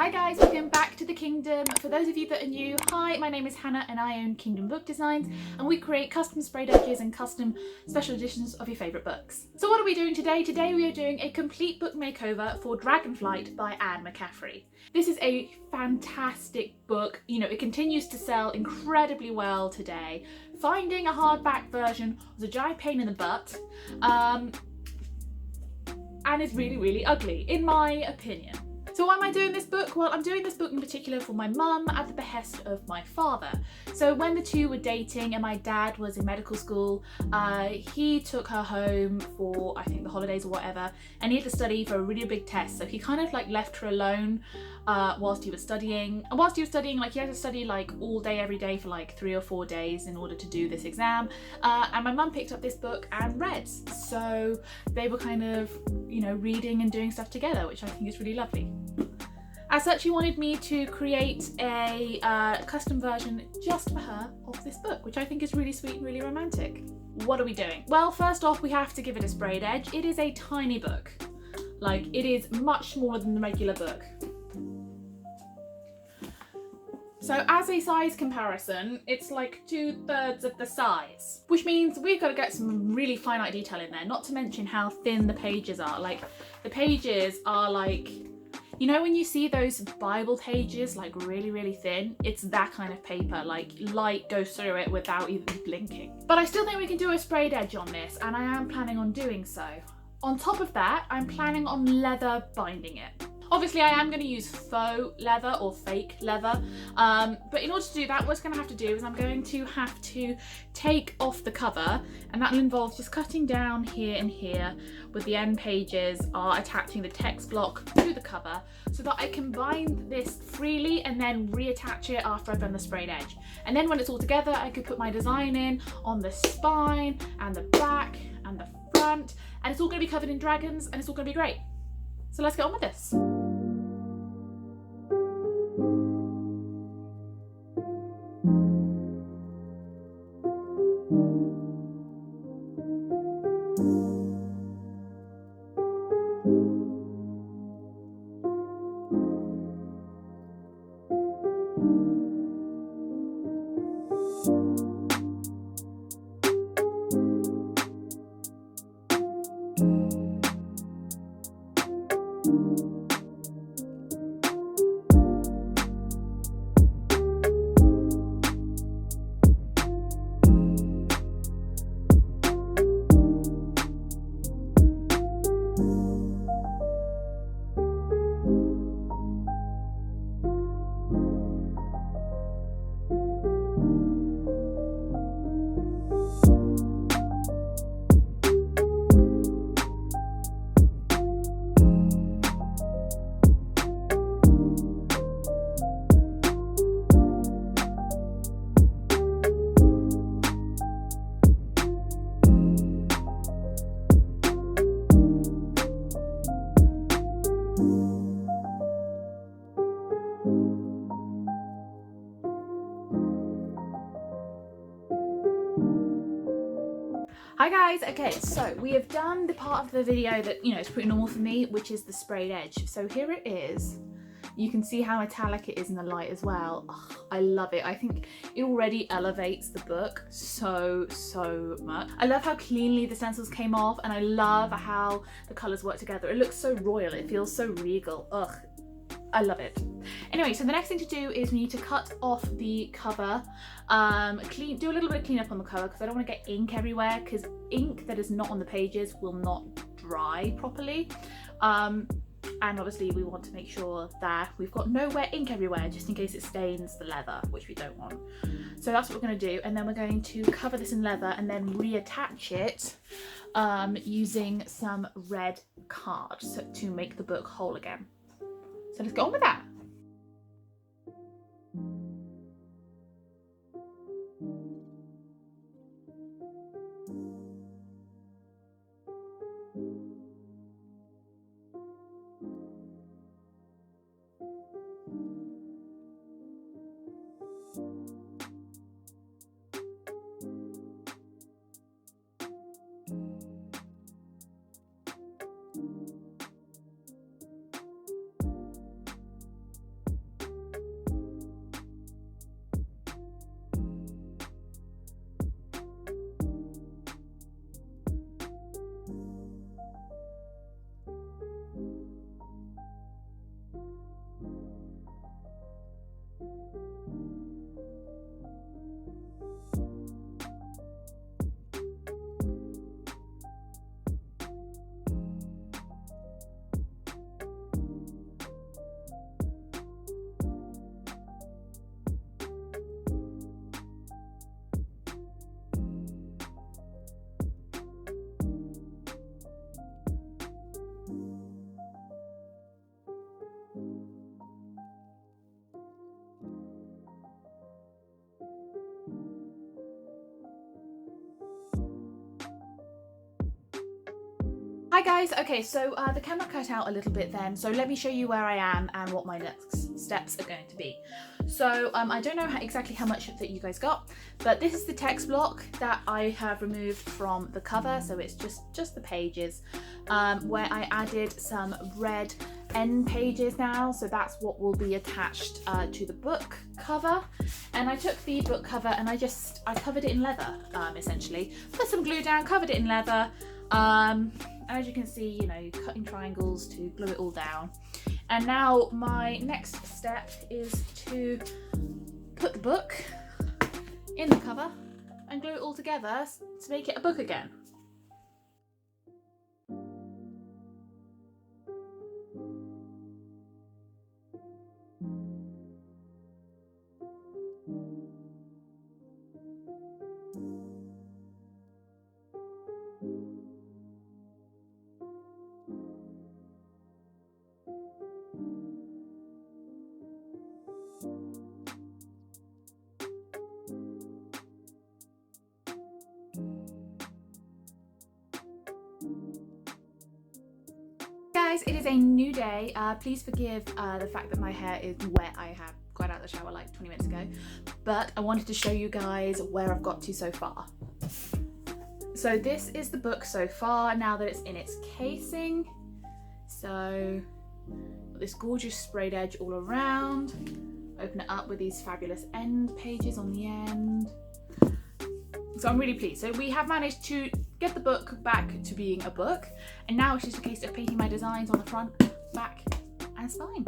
Hi guys, welcome back to the Kingdom. For those of you that are new, hi, my name is Hannah and I own Kingdom Book Designs, and we create custom sprayed edges and custom special editions of your favourite books. So what are we doing today? Today we are doing a complete book makeover for Dragonflight by McCaffrey. This is a fantastic book. You know, it continues to sell incredibly well today. Finding a hardback version was a giant pain in the butt, and it's really, really ugly, in my opinion. So why am I doing this book? Well, I'm doing this book in particular for my mum at the behest of my father. So when the two were dating and my dad was in medical school, he took her home for, I think, the holidays or whatever, and he had to study for a really big test. So he kind of like left her alone whilst he was studying. And whilst he was studying, like he had to study like all day, every day for like 3 or 4 days in order to do this exam. And my mum picked up this book and read. So they were kind of, you know, reading and doing stuff together, which I think is really lovely. As such, he wanted me to create a custom version just for her of this book, which I think is really sweet and really romantic. What are we doing? Well, first off, we have to give it a sprayed edge. It is a tiny book. Like, it is much smaller than the regular book. So as a size comparison, it's like 2/3 of the size, which means we've got to get some really finite detail in there, not to mention how thin the pages are. Like, the pages are like, you know when you see those Bible pages, like really, really thin? It's that kind of paper, like light goes through it without even blinking. But I still think we can do a sprayed edge on this, and I am planning on doing so. On top of that, I'm planning on leather binding it. Obviously, I am going to use faux leather or fake leather, but in order to do that, what I'm going to have to do is I'm going to have to take off the cover, and that will involve just cutting down here and here with the end pages are attaching the text block to the cover so that I can bind this freely and then reattach it after I've done the sprayed edge. And then when it's all together, I could put my design in on the spine and the back and the front, and it's all going to be covered in dragons, and it's all going to be great. So let's get on with this. Hi guys, okay, so we have done the part of the video that, you know, is pretty normal for me, which is the sprayed edge. So here it is. You can see how metallic it is in the light as well. Oh, I love it. I think it already elevates the book so much. I love how cleanly the stencils came off, and I love how the colours work together. It looks so royal, it feels so regal. Ugh, I love it. Anyway, so the next thing to do is we need to cut off the cover, do a little bit of cleanup on the cover because I don't want to get ink everywhere, because ink that is not on the pages will not dry properly. And obviously we want to make sure that we've got no wet ink everywhere, just in case it stains the leather, which we don't want. So that's what we're going to do, and then we're going to cover this in leather and then reattach it using some red card to make the book whole again. So let's get on with that. Hi guys, okay, so the camera cut out a little bit then, so let me show you where I am and what my next steps are going to be. So I don't know exactly how much that you guys got, but this is the text block that I have removed from the cover, so it's just the pages, where I added some red end pages now, so that's what will be attached to the book cover. And I took the book cover and I covered it in leather, essentially. Put some glue down, covered it in leather. As you can see, you know, cutting triangles to glue it all down. And now my next step is to put the book in the cover and glue it all together to make it a book again. Guys, it is a new day. Please forgive the fact that my hair is wet. I have got out of the shower like 20 minutes ago, but I wanted to show you guys where I've got to so far. So this is the book so far, now that it's in its casing. So got this gorgeous sprayed edge all around. Open it up with these fabulous end pages on the end. So I'm really pleased. So we have managed to get the book back to being a book, and now it's just a case of painting my designs on the front, back and spine.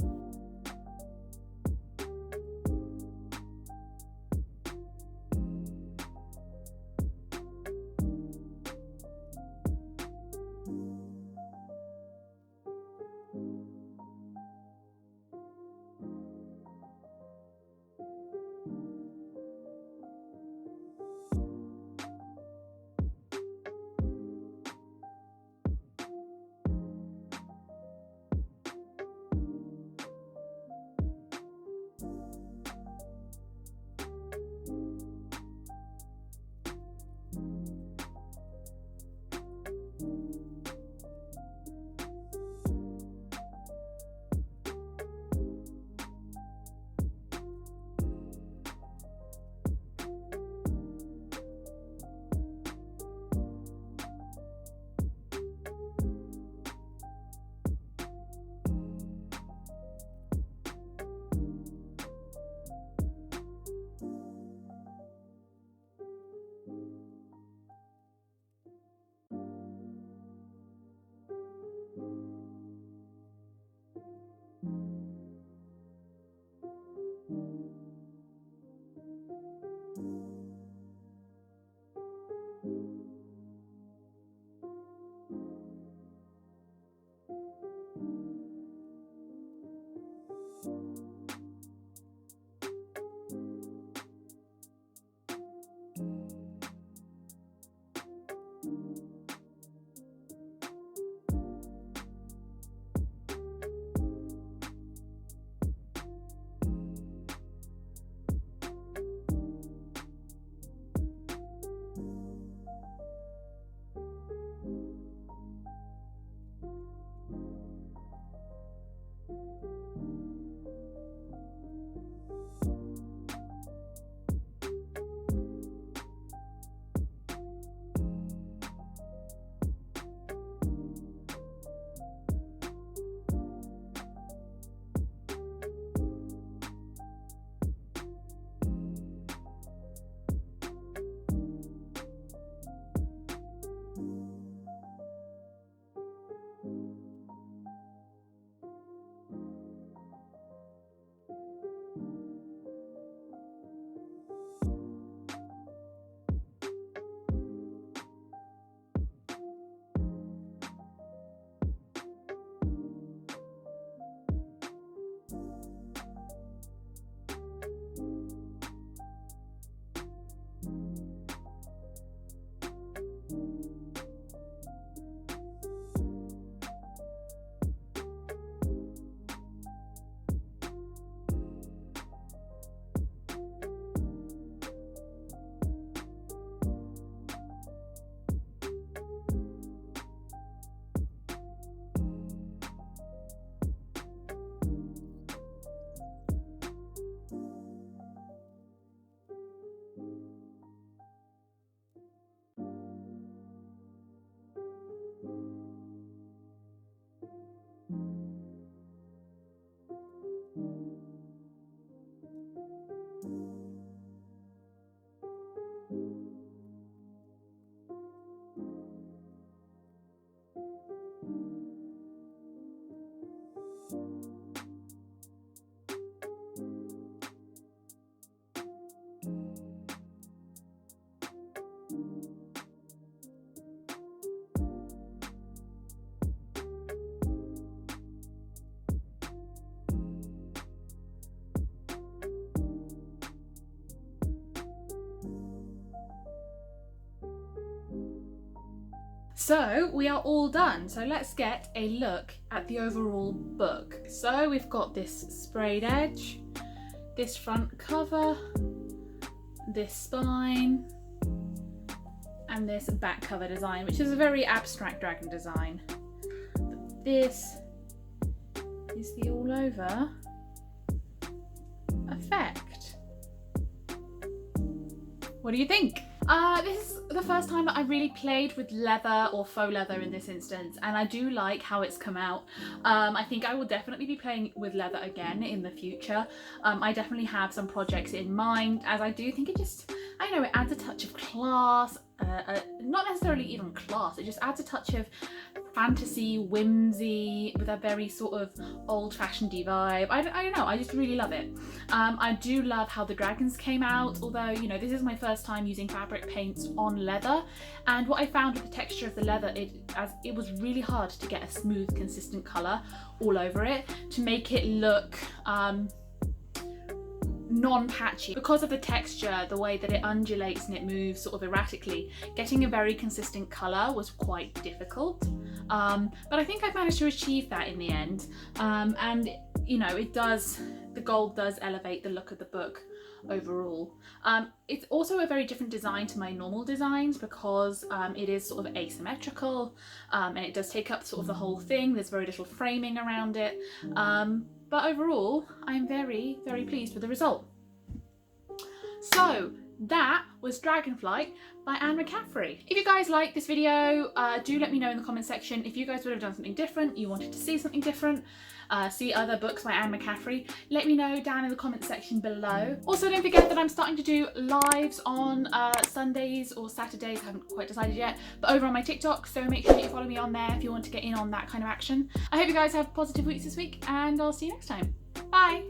So we are all done. So let's get a look at the overall book. So we've got this sprayed edge, this front cover, this spine, and this back cover design, which is a very abstract dragon design. This is the all over effect. What do you think? This is the first time that I really played with leather or faux leather in this instance, and I do like how it's come out. I think I will definitely be playing with leather again in the future. I definitely have some projects in mind, as I do think it just, I know, it adds a touch of class, not necessarily even class, it just adds a touch of fantasy, whimsy, with a very sort of old-fashioned vibe. I don't know, I just really love it. I do love how the dragons came out, although, you know, this is my first time using fabric paints on leather, and what I found with the texture of the leather, it was really hard to get a smooth, consistent colour all over it, to make it look non-patchy. Because of the texture, the way that it undulates and it moves sort of erratically, getting a very consistent colour was quite difficult. But I think I've managed to achieve that in the end. And you know, the gold does elevate the look of the book overall. It's also a very different design to my normal designs, because it is sort of asymmetrical, and it does take up sort of the whole thing. There's very little framing around it. But overall, I'm very, very pleased with the result. So that was Dragonflight by McCaffrey. If you guys like this video, do let me know in the comment section if you guys would have done something different, you wanted to see something different, see other books by McCaffrey. Let me know down in the comment section below. Also, don't forget that I'm starting to do lives on Sundays or Saturdays, I haven't quite decided yet, but over on my TikTok, so make sure that you follow me on there if you want to get in on that kind of action. I hope you guys have positive weeks this week, and I'll see you next time. Bye!